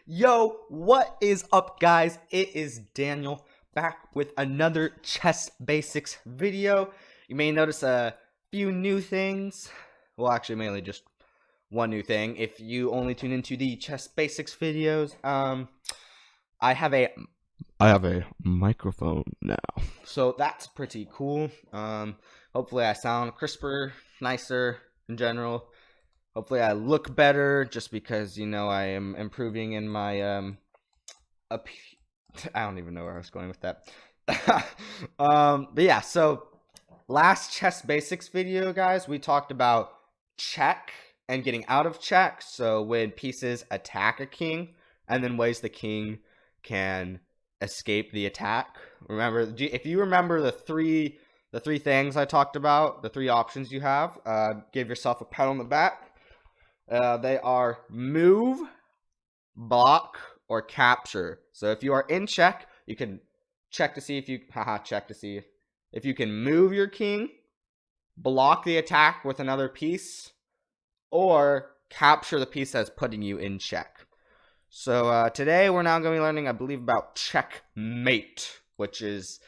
Yo, what is up, guys? It is Daniel back with another chess basics video. You may notice a few new things. Well, actually, mainly just one new thing. If you only tune into the chess basics videos, I have a microphone now, so that's pretty cool. Hopefully, I sound crisper, nicer in general. Hopefully I look better just because, I am improving in my, I don't even know where I was going with that. But yeah, so last chess basics video, guys, we talked about check and getting out of check. So when pieces attack a king and then ways the king can escape the attack. Remember, if you remember the three things I talked about, the three options you have, give yourself a pat on the back. They are move, block, or capture. So if you are in check, you can check to see if you if you can move your king, block the attack with another piece, or capture the piece that's putting you in check. So today we're now going to be learning, I believe, about checkmate, which is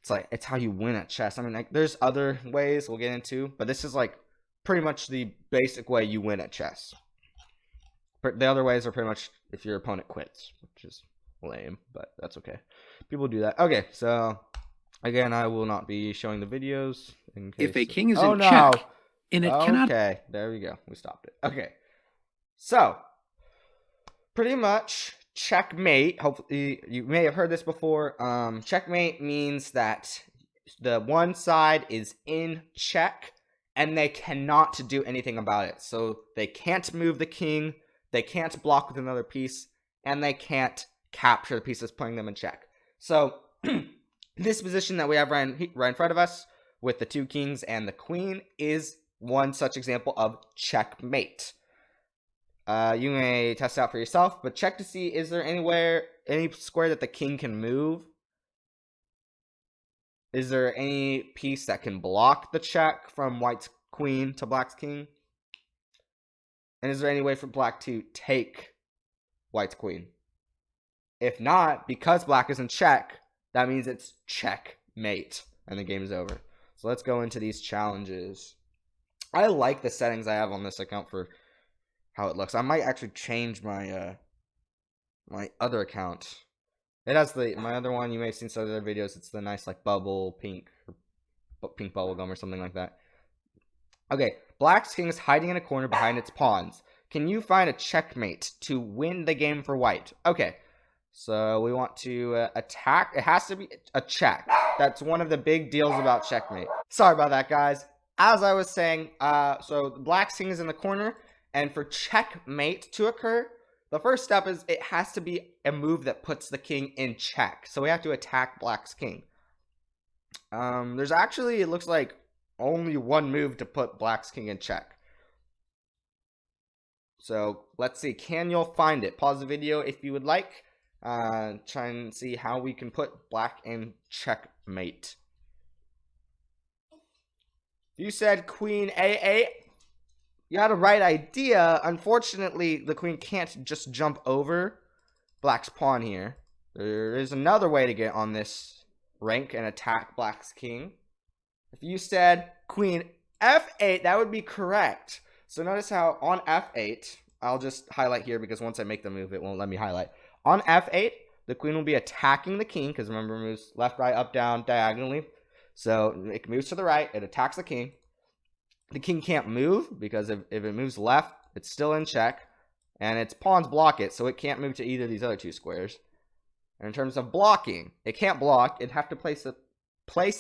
it's how you win at chess. I mean, there's other ways we'll get into, but this is pretty much the basic way you win at chess. The other ways are pretty much if your opponent quits, which is lame, but that's okay. People do that. Okay, so again, I will not be showing the videos in case. If a king is in check, and it cannot. Okay, there we go. We stopped it. Okay, so pretty much checkmate. Hopefully, you may have heard this before. Checkmate means that the one side is in check and they cannot do anything about it. So they can't move the king, they can't block with another piece, and they can't capture the piece that's putting them in check. So this position that we have right in front of us with the two kings and the queen is one such example of checkmate. You may test it out for yourself, but check to see, is there any square that the king can move? Is there any piece that can block the check from white's queen to black's king? And is there any way for black to take white's queen? If not, because black is in check, that means it's checkmate, and the game is over. So let's go into these challenges. I like the settings I have on this account for how it looks. I might actually change my my other account. It has my other one. You may have seen some other videos. It's the nice bubble pink, or pink bubble gum or something like that. Okay, black's king is hiding in a corner behind its pawns. Can you find a checkmate to win the game for white? Okay, so we want to attack. It has to be a check. That's one of the big deals about checkmate. Sorry about that, guys. As I was saying, so black's king is in the corner, and for checkmate to occur, the first step is it has to be a move that puts the king in check. So we have to attack black's king. There's actually, it looks like, only one move to put black's king in check. So let's see, can you find it? Pause the video if you would like. Try and see how we can put black in checkmate. You said queen A8. You had a right idea. Unfortunately, the queen can't just jump over black's pawn here. There is another way to get on this rank and attack black's king. If you said queen F8, that would be correct. So notice how on F8, I'll just highlight here because once I make the move, it won't let me highlight. On F8, the queen will be attacking the king because remember, it moves left, right, up, down, diagonally. So it moves to the right, it attacks the king. The king can't move because if it moves left, it's still in check. And its pawns block it, so it can't move to either of these other two squares. And in terms of blocking, it can't block. It'd have to place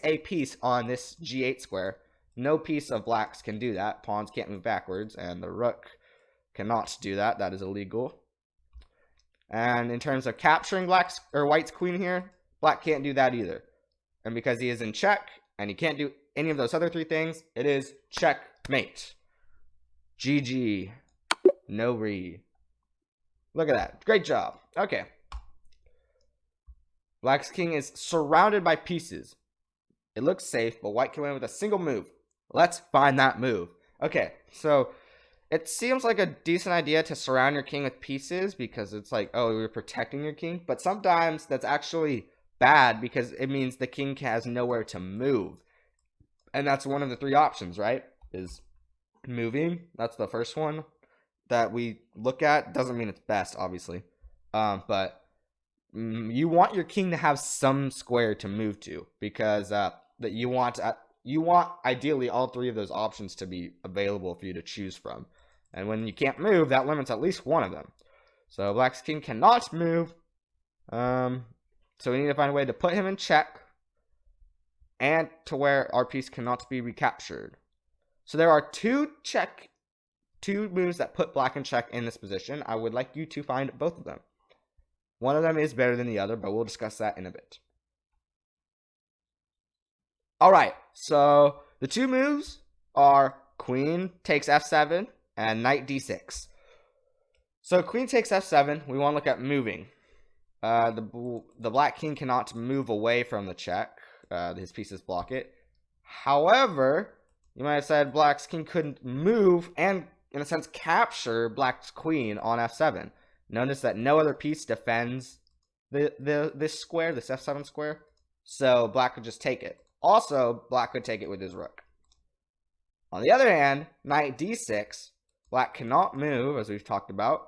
a piece on this G8 square. No piece of black's can do that. Pawns can't move backwards, and the rook cannot do that. That is illegal. And in terms of capturing white's queen here, black can't do that either. And because he is in check, and he can't do any of those other three things, it is checkmate. GG. No re. Look at that. Great job. Okay. Black's king is surrounded by pieces. It looks safe, but white can win with a single move. Let's find that move. Okay, so It seems like a decent idea to surround your king with pieces because it's like, oh, you're protecting your king. But sometimes that's actually bad because it means the king has nowhere to move. And that's one of the 3 options, right? Is moving. That's the first one that we look at. Doesn't mean it's best, obviously. But you want your king to have some square to move to because that you want ideally all 3 of those options to be available for you to choose from. And when you can't move, that limits at least one of them. So Black's king cannot move. So we need to find a way to put him in check and to where our piece cannot be recaptured. So there are two moves that put Black in check in this position. I would like you to find both of them. One of them is better than the other, but we'll discuss that in a bit. Alright, so the 2 moves are Queen takes f7 and Knight d6. So Queen takes f7, we want to look at moving. The Black king cannot move away from the check. His pieces block it. However, you might have said Black's king couldn't move and, in a sense, capture Black's queen on f7. Notice that no other piece defends this square, this f7 square. So Black could just take it. Also, Black could take it with his rook. On the other hand, Knight d6, Black cannot move, as we've talked about.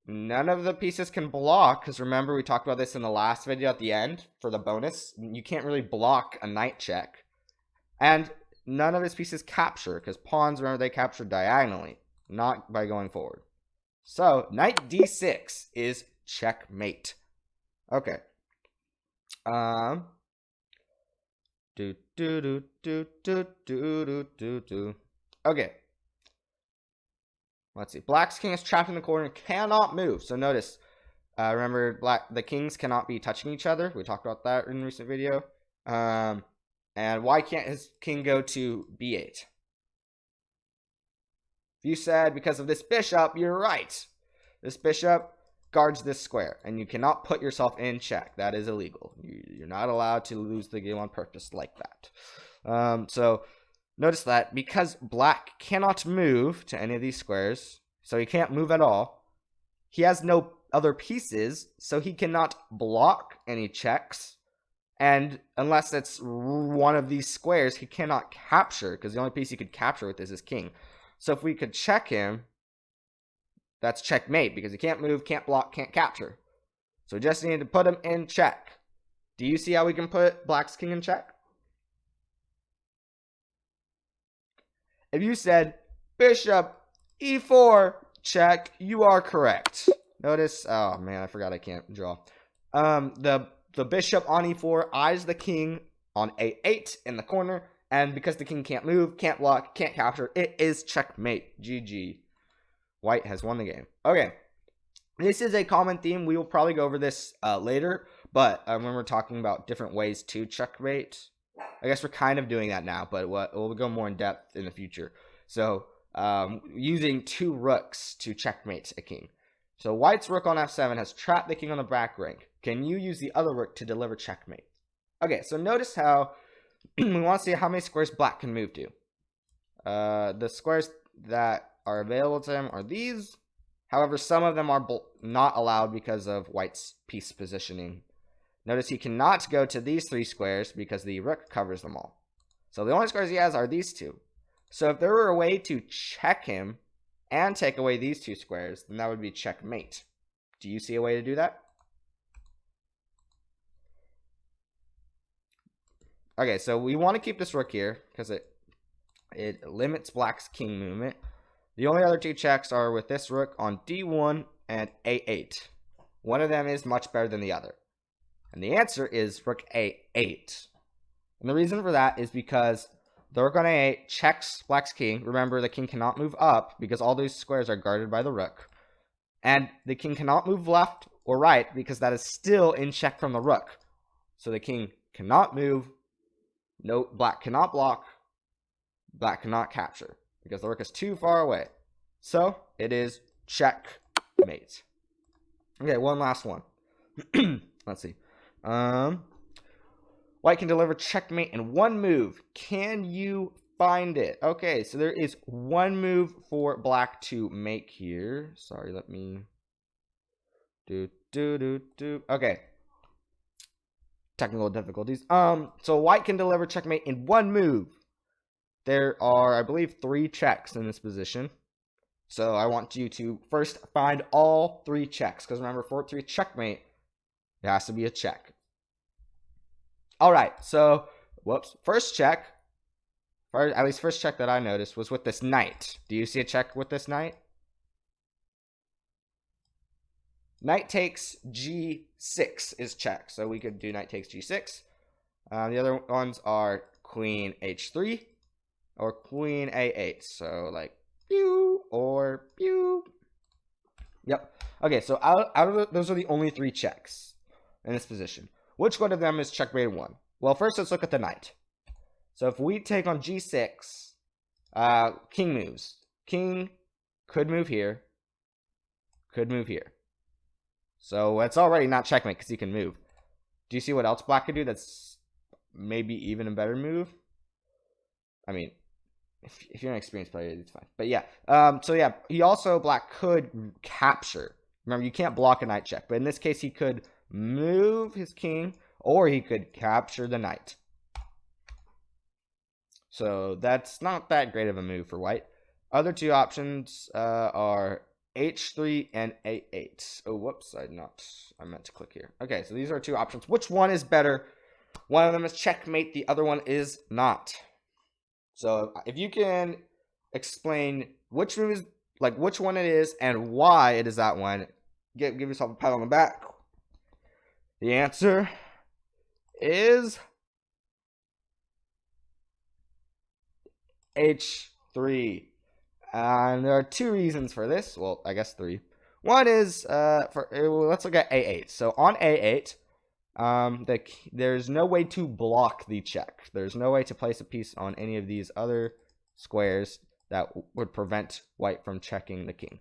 None of the pieces can block, because remember we talked about this in the last video at the end for the bonus. You can't really block a knight check. And none of his pieces capture, because pawns, remember, they capture diagonally, not by going forward. So, Knight d6 is checkmate. Okay. Okay. Let's see. Black's king is trapped in the corner, cannot move. So notice, remember, the kings cannot be touching each other. We talked about that in a recent video. And why can't his king go to b8? If you said because of this bishop, you're right. This bishop guards this square, and you cannot put yourself in check. That is illegal. You're not allowed to lose the game on purpose like that. So notice that because Black cannot move to any of these squares, so he can't move at all, he has no other pieces, so he cannot block any checks. And unless it's one of these squares, he cannot capture, because the only piece he could capture with is his king. So if we could check him, that's checkmate, because he can't move, can't block, can't capture. So we just need to put him in check. Do you see how we can put Black's king in check? If you said bishop e4 check, you are correct. Notice, oh man, I forgot I can't draw. The bishop on e4 eyes the king on a8 in the corner, and because the king can't move, can't block, can't capture, it is checkmate. GG. White has won the game. Okay, this is a common theme. We will probably go over this later, but when we're talking about different ways to checkmate, I guess we're kind of doing that now, but we'll go more in depth in the future. So using 2 rooks to checkmate a king. So White's rook on f7 has trapped the king on the back rank. Can you use the other rook to deliver checkmate? Okay, so notice how we want to see how many squares Black can move to. The squares that are available to him are these. However, some of them are not allowed because of White's piece positioning. Notice he cannot go to these 3 squares because the rook covers them all. So the only squares he has are these 2. So if there were a way to check him and take away these 2 squares, then that would be checkmate. Do you see a way to do that? Okay, so we want to keep this rook here because it limits Black's king movement. The only other 2 checks are with this rook on d1 and a8. One of them is much better than the other. And the answer is rook a8. And the reason for that is because the rook on a8 checks Black's king. Remember, the king cannot move up because all these squares are guarded by the rook. And the king cannot move left or right because that is still in check from the rook. So the king cannot move. No, Black cannot block. Black cannot capture because the rook is too far away. So it is checkmate. Okay, one last one. Let's see. White can deliver checkmate in 1 move. Can you find it. Okay, so there is one move for black to make here. Sorry, let me okay. Technical difficulties. So white can deliver checkmate in one move. There are, I believe, 3 checks in this position. So I want you to first find all 3 checks. Because remember, for it to be checkmate, it has to be a check. Alright, so, whoops. First check, or at least first check that I noticed, was with this knight. Do you see a check with this knight? Knight takes g6 is check. So we could do knight takes g6. The other ones are queen h3 or queen a8. So like pew or pew. Yep. Okay, so out of those are the only 3 checks in this position. Which one of them is checkmate 1? Well, first let's look at the knight. So if we take on g6, king moves. King could move here, could move here. So it's already not checkmate because he can move. Do you see what else black could do that's maybe even a better move? I mean, if you're an experienced player, it's fine. But yeah, so yeah, black could capture. Remember, you can't block a knight check. But in this case, he could move his king or he could capture the knight. So that's not that great of a move for white. Other 2 options are h3 and a8. Oh, whoops, I meant to click here. Okay, so these are 2 options. Which one is better? One of them is checkmate, the other one is not. So if you can explain which move is, like which one it is and why it is that one, give yourself a pat on the back. The answer is h3. And there are 2 reasons for this. Well, I guess 3. One is let's look at a8. So on a8, there's no way to block the check. There's no way to place a piece on any of these other squares that would prevent white from checking the king.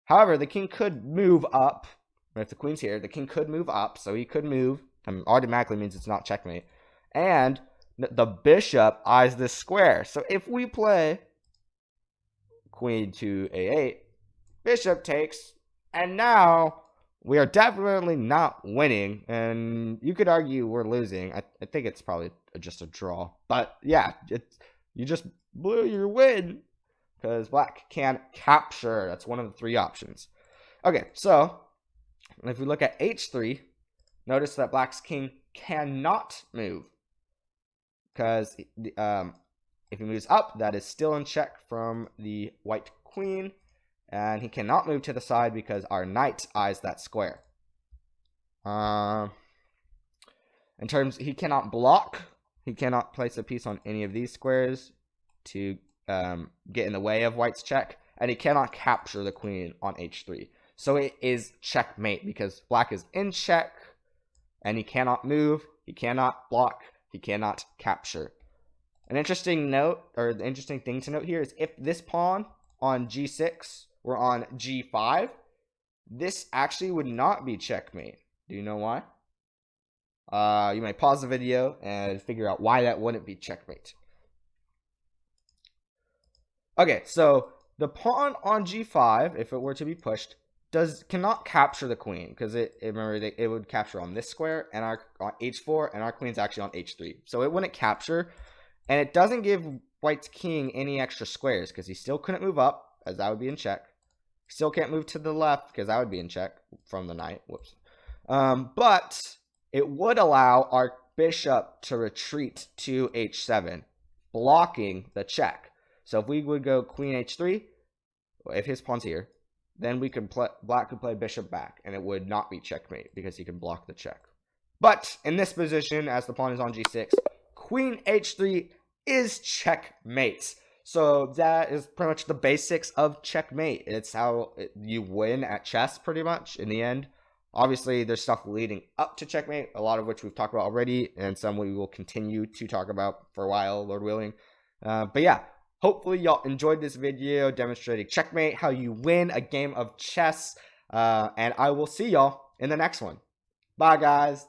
However, the king could move up. If the queen's here, the king could move up. So he could move. Automatically means it's not checkmate. And the bishop eyes this square. So if we play queen to a8, bishop takes, and now we are definitely not winning, and you could argue we're losing. I think it's probably just a draw, but yeah, you just blew your win because black can't capture. That's one of the 3 options. Okay, so if we look at h3, notice that black's king cannot move because if he moves up, that is still in check from the white queen. And he cannot move to the side because our knight eyes that square. In terms, he cannot block. He cannot place a piece on any of these squares to get in the way of white's check. And he cannot capture the queen on h3. So it is checkmate because black is in check. And he cannot move. He cannot block. He cannot capture. An interesting note, or the interesting thing to note here, is if this pawn on g6 were on g5, this actually would not be checkmate. Do you know why? You may pause the video and figure out why that wouldn't be checkmate. Okay, so the pawn on g5, if it were to be pushed, cannot capture the queen because it would capture on this square and on h4, and our queen's actually on h3, so it wouldn't capture. And it doesn't give white's king any extra squares because he still couldn't move up, as that would be in check. Still can't move to the left because that would be in check from the knight. Whoops. But it would allow our bishop to retreat to h7, blocking the check. So if we would go queen h3, if his pawn's here, then black could play bishop back, and it would not be checkmate because he can block the check. But in this position, as the pawn is on g6, queen h3 is checkmate. So that is pretty much the basics of checkmate. It's how you win at chess, pretty much, in the end. Obviously, there's stuff leading up to checkmate, a lot of which we've talked about already, and some we will continue to talk about for a while, Lord willing. But yeah, hopefully y'all enjoyed this video demonstrating checkmate, how you win a game of chess. And I will see y'all in the next one. Bye, guys.